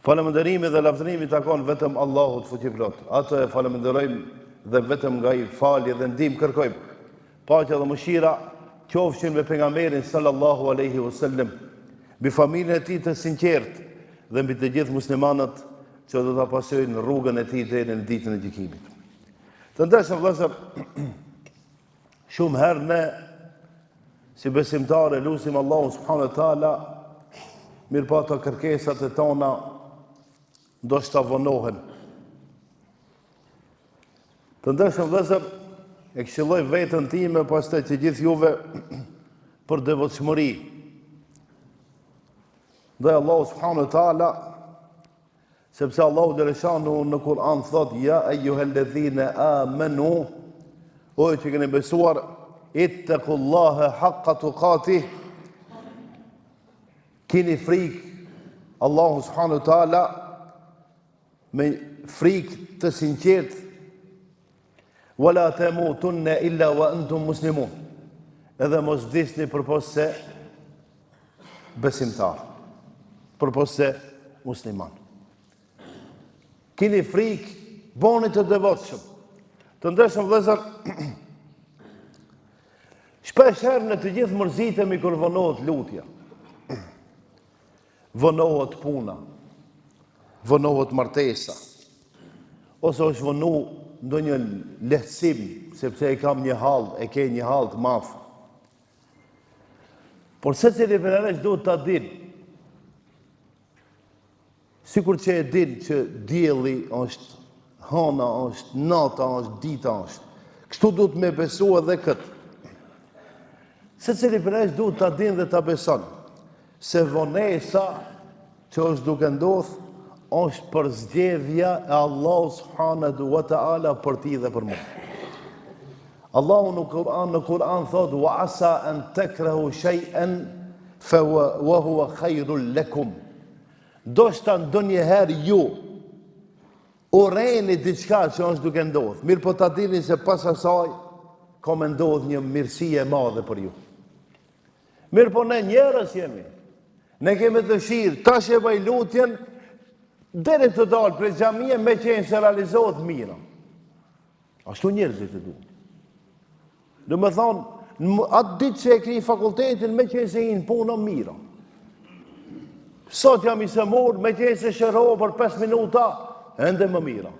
Falënderimi dhe lavdërimi takon vetëm Allahut fuqiplot. Atë e falënderojmë dhe vetëm nga ai falje dhe ndihmë kërkojmë. Paqja dhe mëshira qofshin me pejgamberin sallallahu alaihi wasallam, mbi familjen e tij të sinqertë dhe mbi të gjithë muslimanët që do ta pasojnë rrugën e tij deri në ditën e gjykimit. Të ndershëm vëllezër, shumë herë ne si besimtarë lutim Allahun subhanahu wa taala, mirëpo ato kërkesat e tona ndoshta vonohen. Të ndershëm vëllezër, e këshilloj veten time, pastaj të gjithë juve për devotshmëri. Dhe Allahu subhanahu wa taala, sepse Allahu dëreshanu në Kur'an thot: ja eyyuhalladhina amanu, o që keni besuar, ittaqullaha haqqa tuqatih, keni frikë Allahu subhanahu wa taala me frikë të sinqertë, wala tamutunna illa wa antum muslimun, edhe mos vdisni përpos se besimtar, përpos se musliman. Keni frikë, boni të devotshëm. Të ndershëm vëllezër, shpesh herë në të gjithë mërzitemi kur vonohet lutja. Vonohet puna, vonohet martesa, ose është vonu ndonjë lehtësim, sepse e kam një hall, e ke një hall të madh. Por secili prej nesh duhet ta dinë, sikur që e din që dielli është hana, është nata, është dita, është. Kështu duhet me besu edhe këtë. Secili prej nesh duhet ta dinë dhe ta beson se vonesa që është duke ndodhur është për zgjedhja e Allahu subhanahu wa ta'ala për ti dhe për mua. Allahu në Kur'an thot: wa asa an takrahu shay'an fa wa huwa khairul lakum. Ndoshta ndonjëherë ju urreni diçka që është duke ndodhur, mirë po ta dini se pas asaj ka me ndodhur një mirësi e madhe për ju. Mirë po ne njerëz jemi, ne kemi dëshirë, tash e bëj lutjen deri të dalë prej xhamie me qenë se realizohet mira. Ashtu njerëzit e duan. Do me thonë, atë ditë që e kri fakultetin me qenë se hinë punë mira. Sot jam i semur, me qenë se shërohë për 5 minuta, ende më mira.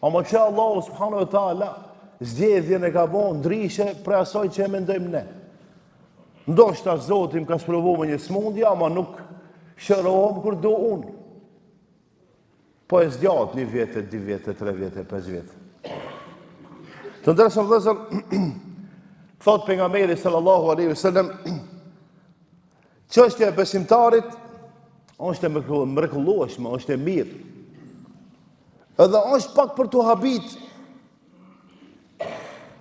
Ama që Allahu subhanahu wa taala zgjedhjen e ka bënë ndryshe prej asaj që e mendojmë ne. Ndoshta Zoti më ka sprovu me një smundje, ama nuk shërohem kur do unë. Po e zgjatë 1 vjetë, 2 vjetë, 3 vjetë, 5 vjetë. Të ndershëm vëllezër, thot pejgamberi sallallahu alaihi wasallam, çështja e besimtarit është e mrekullueshme, është e mirë. Edhe është pak për të habit,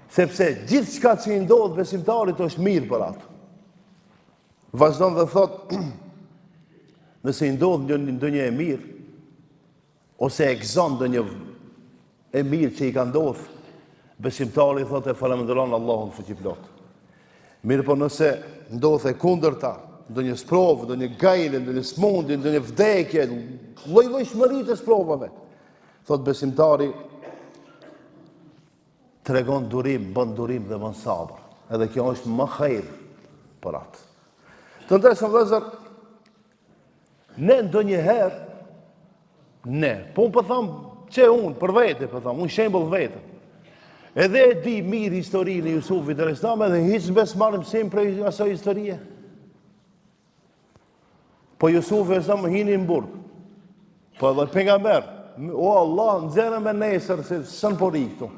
sepse gjithçka që i ndodh besimtarit është mirë për atë. Vazhdon dhe thot, nëse i ndodh ndonjë e mirë, ose e gëzon ndonjë e mirë që i ka ndodhur, besimtari thotë falënderon Allahun fuqiplot. Mirë po nëse ndodh e kundërta, ndonjë sprovë, ndonjë gajle, ndonjë smundje, ndonjë vdekje, lloj-lloj shmëri të sprovave, thotë besimtari tregon durim, bën durim dhe bën sabër. Edhe kjo është më hajër për atë. Të ndershëm vëllezër, ne ndonjëherë po më thëmë që unë, për vete, unë shembull vete. Edhe e di mirë historinë e Jusufit dhe Islam, edhe hiç s'bes marrë mësim prej asaj historie. Po Jusufi e sa më hini në burg. Po edhe pejgamber, o Allah, nxjerrë me nesër se s'në po ri këtu.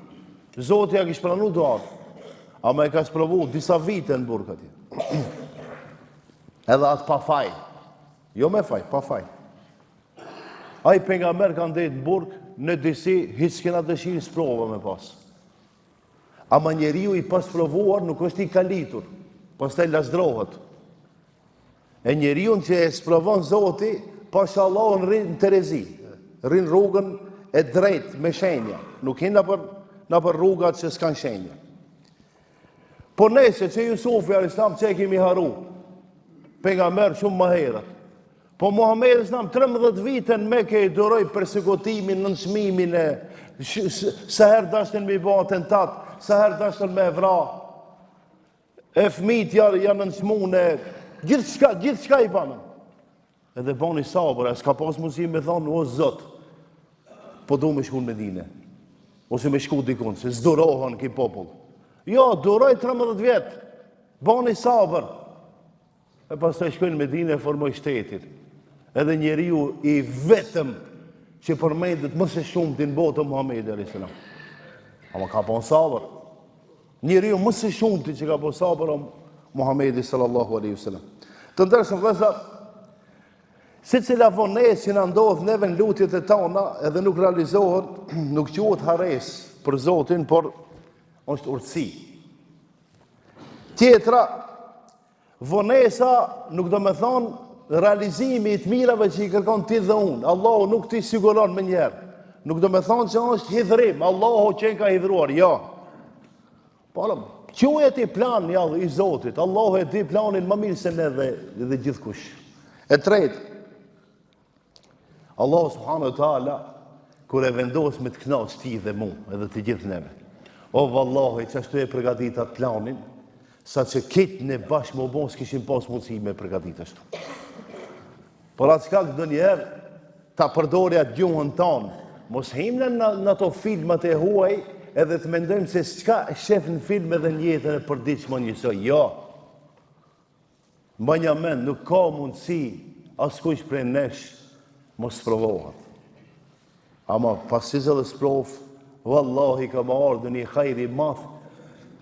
Zoti ja kishte pranuar duat. Ama e ka sprovu disa vite në burg atje. Edhe atë pa faj. Jo me faj, pa faj. Ai pejgamber ka ndejt në burg, në disi hiç s'kena dëshirë sprova me pas. Ama njeriu i pas provuar nuk është i kalitur, pastaj lasdrohet. E njeriu që e sprovon Zoti, pashallah rrin në terezi, rrin rrugën e drejtë me shenja, nuk hin nëpër rrugat që s'kan shenja. Po nese që Jusufi alayhis salam që kemi haru, pejgamber shumë më herët. Po Muhamedi s'nam 13 vite në Mekë i duroi persekutimin, nënçmimin sa herë dashnin me bë atentat, sa herë dashnin me vra. E fëmijët janë nënçmuar, gjithçka i banën. Edhe bani sabër, s'ka pas mundësi me thonë, o Zot, po du me shku në Medinë, ose me shku dikun, se s'durohen ki popull. Jo, duroj 13 vjetë, bani sabër. E pas të shkojnë në Medinë e formoj shtetin. Edhe njeriu i vetëm që përmendet më së shumti në botë Muhamedi alayhis salam. Ama ka pas sabër. Njeriu më së shumti që ka pas sabër Muhamedi sallallahu alaihi wasallam. Të ndershëm vëllezër, secila vonesë që na ndodh neve në lutjet e tona edhe nuk realizohet, nuk quhet harres për Zotin, por është urtësi. Tjetra, vonesa nuk do me thonë realizimi i të mirave që i kërkon ti dhe unë. Allahu nuk t'i siguron më njerë. Nuk do me thonë që është hidhrim, Allahu që ka hidhruar, ja. Quhet i plan i Zotit, Allahu e di planin më mirë se ne dhe gjithkush. E tretë, Allahu subhanahu wa taala kur e vendos me të kënaqë ti dhe mu, edhe të gjithë neve. O vallahi, çashtu e përgatit atë planin, sa që kitë në bashkë më bon s'kishin pas mundësi me përgatit ashtu. Por atë shkak do njerë ta përdori atë gjuhën tonë, mos himnë në ato filmat e huaj, edhe të mendojmë se s'ka shef në film edhe në jetën e përditshme njësoj. Jo. Mbanja mend, nuk ka mundësi askush prej nesh mos provohet. Ama pasi edhe sprov, vallahi ka më ardhur një hajri i madh,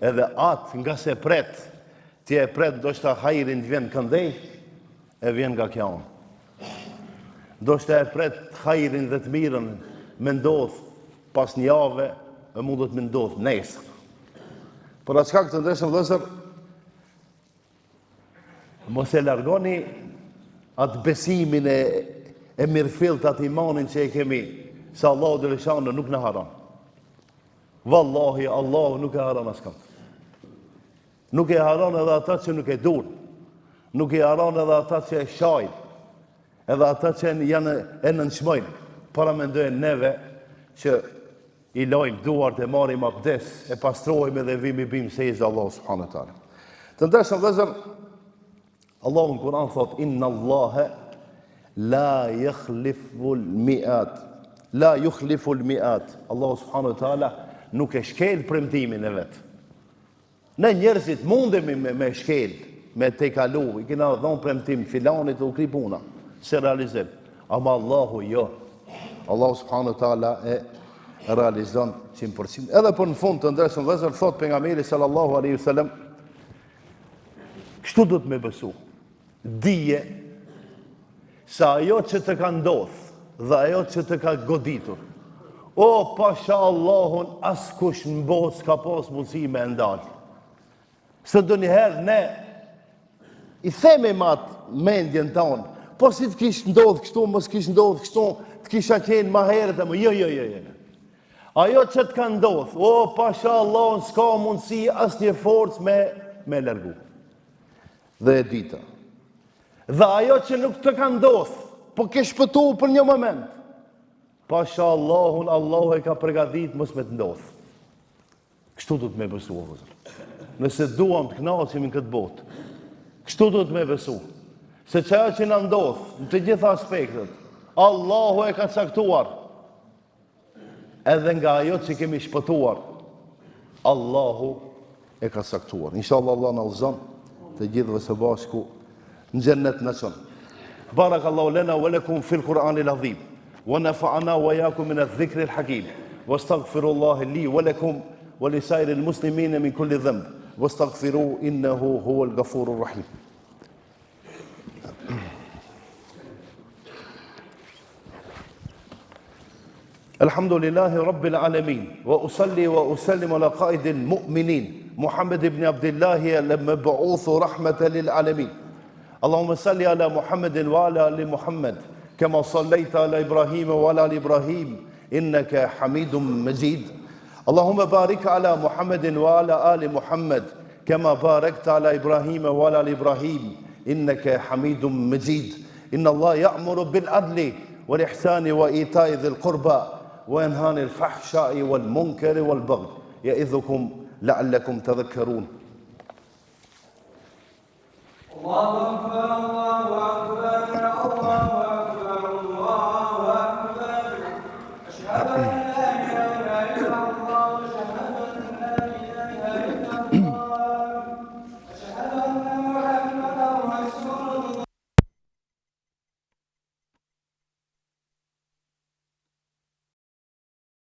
edhe atë nga se pret, ti e pret ndoshta hajrin të vjen këndej, e vjen nga kjo. Ndoshta e pret hajrin dhe të mirën me ndodh pas një jave, e mundet me ndodh nesër. Por atë shkak të ndeshëm vëllezër, mos e largoni atë besimin e mirëfillt, atë imanin që e kemi, se Allahu dhe lëshanë nuk në haran. Wallahi, Allahu nuk e haran askam. Nuk e haran edhe ata që nuk e dur. Nuk e haran edhe ata që e shajnë. Edhe ata që janë e nënçmojnë. Para mendojnë neve që i lojmë duart, e marim abdes, e pastrojmë edhe vimi bim se ishtë Allah subhanahu wa taala. Të ndeshëm vëllezër, Allahu në Kur'an thot, inna Allahe la yukhliful mi'at. La yukhliful mi'at. Allahu subhanahu wa taala nuk e shkel premtimin e vetë. Ne njerëzit mundemi me shkel, me te kalu, i kena dhon premtim filanit u kri puna, se realizim. Ama Allahu jo. Allahu subhanahu wa taala e realizon 100%. Edhe për në fund të ndërshëm vëllezër, thot pejgamberi sallallahu alaihi wasallam, kështu do të me besu. Dije se ajo që të ka ndodh dhe ajo që të ka goditur, o pasha Allahun, askush në botë s'ka pas mundësi me ndalë. Se do njëherë ne i themi matë mendjen tonë, po si të kishë ndodhë kështu, mos kishë ndodhë kështu, të kisha qenë ma herët, jo. Ajo që të ka ndodhë, o pasha Allahun, s'ka mundësi asë një forcë me lërgu. Dhe e dita. Dhe ajo që nuk të ka ndodhë, po ke shpëtu për një moment, pasha Allahun, Allahu e ka përgatit mos me të ndodhë. Kështu du të me besu, nëse duam të knaqim në këtë botë, kështu du të me besu. Se që ajo që në ndodhë, në të gjitha aspektet, Allahu e ka caktuar, edhe nga ajo që kemi shpëtuar, Allahu e ka caktuar. Inshallah Allah në alëzën, të gjithëve së bashku, në gjennet në qënë. Barakallahu lena wa lakum fil Kur'anil Azim. ونفعنا وإياكم من الذكر الحكيم واستغفر الله لي ولكم ولسائر المسلمين من كل ذنب واستغفروه إنه هو الغفور الرحيم. الحمد لله رب العالمين وأصلي وأسلم على قائد المؤمنين محمد بن عبد الله المبعوث رحمة للعالمين. اللهم صل على محمد وعلى آل محمد كما صليت على إبراهيم وعلى آل إبراهيم إنك حميد مجيد. اللهم بارك على محمد وعلى آل محمد كما باركت على إبراهيم وعلى آل إبراهيم إنك حميد مجيد. Inna Allah ya'muru bil adli wal ihsani wa ita'i dhil qurba wa yanhani al fahsha'i wal munkari wal baghi ya'idhukum la'allakum tadhakkarun. Allahu akbar, Allahu akbar, Allahu akbar, Allahu akbar. Ashhadu